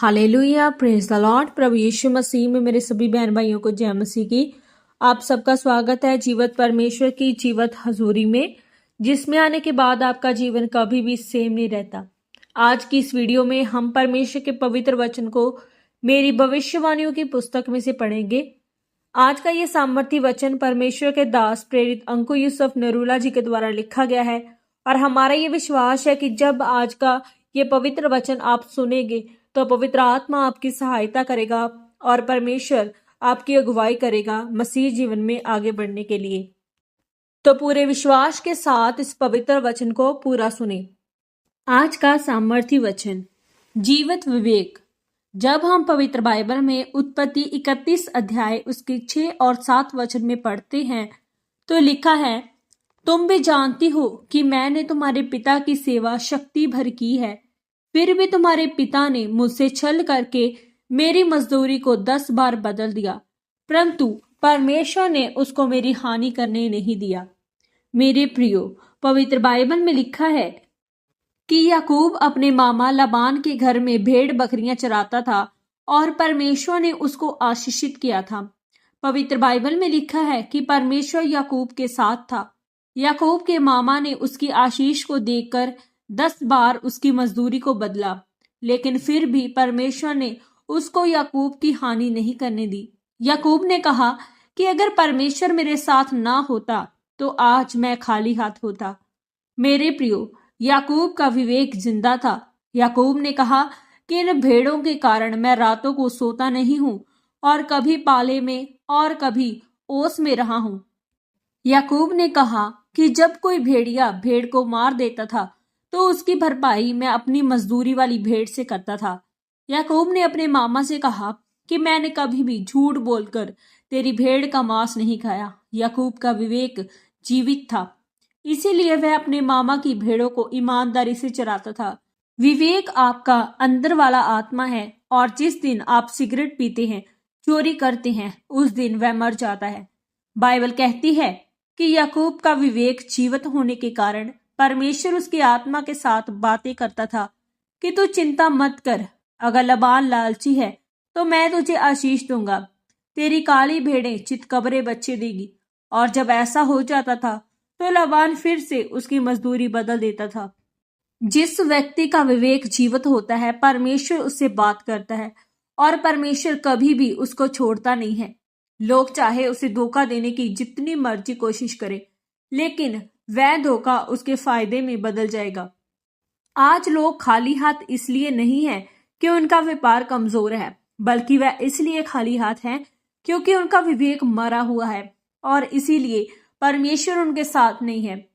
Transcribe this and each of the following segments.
Hallelujah, praise the lord. प्रभु यीशु मसीह में मेरे सभी बहन भाइयों को जय मसीह की। आप सबका स्वागत है जीवत परमेश्वर की जीवत हजूरी में, जिसमें आने के बाद आपका जीवन कभी भी सेम नहीं रहता। आज की इस वीडियो में हम परमेश्वर के पवित्र वचन को मेरी भविष्यवाणियों की पुस्तक में से पढ़ेंगे। आज का ये सामर्थी वचन परमेश्वर के दास प्रेरित अंकु यूसुफ नरूला जी के द्वारा लिखा गया है और हमारा ये विश्वास है कि जब आज का ये पवित्र वचन आप सुनेंगे तो पवित्र आत्मा आपकी सहायता करेगा और परमेश्वर आपकी अगुवाई करेगा मसीह जीवन में आगे बढ़ने के लिए। तो पूरे विश्वास के साथ इस पवित्र वचन को पूरा सुने। आज का सामर्थी वचन, जीवित विवेक। जब हम पवित्र बाइबल में उत्पत्ति 31 अध्याय उसके 6 और 7 वचन में पढ़ते हैं तो लिखा है, तुम भी जानती हो कि मैंने तुम्हारे पिता की सेवा शक्ति भर की है, फिर भी तुम्हारे पिता ने मुझसे छल करके मेरी मजदूरी को 10 बार बदल दिया, परंतु परमेश्वर ने उसको मेरी हानि करने नहीं दिया। मेरे प्रियो, पवित्र बाइबल में लिखा है कि याकूब अपने मामा लबान के घर में भेड़ बकरियां चराता था और परमेश्वर ने उसको आशीषित किया था। पवित्र बाइबल में लिखा है कि परमेश्वर याकूब के साथ था। याकूब के मामा ने उसकी आशीष को देखकर 10 बार उसकी मजदूरी को बदला, लेकिन फिर भी परमेश्वर ने उसको याकूब की हानि नहीं करने दी। याकूब ने कहा कि अगर परमेश्वर मेरे साथ ना होता तो आज मैं खाली हाथ होता। मेरे प्रियो, याकूब का विवेक जिंदा था। याकूब ने कहा कि इन भेड़ों के कारण मैं रातों को सोता नहीं हूं और कभी पाले में और कभी ओस में रहा हूं। याकूब ने कहा कि जब कोई भेड़िया भेड़ को मार देता था तो उसकी भरपाई मैं अपनी मजदूरी वाली भेड़ से करता था। याकूब ने अपने मामा से कहा कि मैंने कभी भी झूठ बोलकर तेरी भेड़ का मांस नहीं खाया। याकूब का विवेक जीवित था, इसीलिए वह अपने मामा की भेड़ों को ईमानदारी से चराता था। विवेक आपका अंदर वाला आत्मा है और जिस दिन आप सिगरेट पीते हैं, चोरी करते हैं, उस दिन वह मर जाता है। बाइबल कहती है कि याकूब का विवेक जीवित होने के कारण परमेश्वर उसकी आत्मा के साथ बातें करता था कि तू चिंता मत कर, अगर लबान लालची है तो मैं तुझे आशीष दूंगा, तेरी काली भेड़ें चितकबरे बच्चे देगी। और जब ऐसा हो जाता था तो लबान फिर से उसकी मजदूरी बदल देता था। जिस व्यक्ति का विवेक जीवित होता है, परमेश्वर उससे बात करता है और परमेश्वर कभी भी उसको छोड़ता नहीं है। लोग चाहे उसे धोखा देने की जितनी मर्जी कोशिश करे, लेकिन वह धोखा उसके फायदे में बदल जाएगा। आज लोग खाली हाथ इसलिए नहीं है कि उनका व्यापार कमजोर है, बल्कि वह इसलिए खाली हाथ हैं क्योंकि उनका विवेक मरा हुआ है और इसीलिए परमेश्वर उनके साथ नहीं है।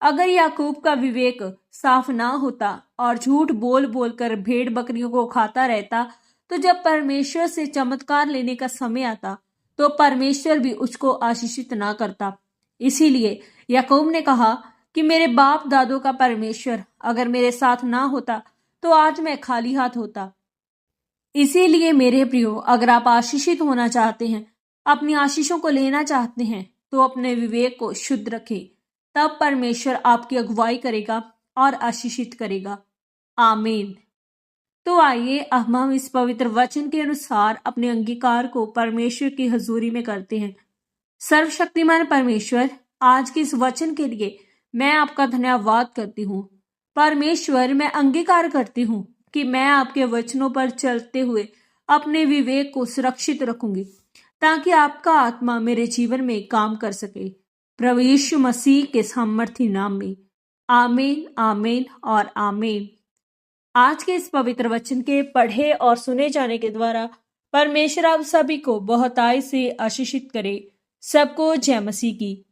अगर याकूब का विवेक साफ ना होता और झूठ बोल बोल कर भेड़ बकरियों को खाता रहता, तो जब परमेश्वर से चमत्कार लेने का समय आता तो परमेश्वर भी उसको आशीषित ना करता। इसीलिए याकूब ने कहा कि मेरे बाप दादों का परमेश्वर अगर मेरे साथ ना होता तो आज मैं खाली हाथ होता। इसीलिए मेरे प्रियो, अगर आप आशीषित होना चाहते हैं, अपनी आशीषों को लेना चाहते हैं, तो अपने विवेक को शुद्ध रखें, तब परमेश्वर आपकी अगुवाई करेगा और आशीषित करेगा। आमीन। तो आइए अब हम इस पवित्र वचन के अनुसार अपने अंगीकार को परमेश्वर की हजूरी में करते हैं। सर्वशक्तिमान परमेश्वर, आज के इस वचन के लिए मैं आपका धन्यवाद करती हूँ। परमेश्वर, मैं अंगीकार करती हूँ कि मैं आपके वचनों पर चलते हुए अपने विवेक को सुरक्षित रखूंगी, ताकि आपका आत्मा मेरे जीवन में काम कर सके। प्रभु यीशु मसीह के सामर्थी नाम में आमीन, आमीन और आमीन। आज के इस पवित्र वचन के पढ़े और सुने जाने के द्वारा परमेश्वर आप सभी को बहुतायत से आशीषित करे। सबको जय मसीह की।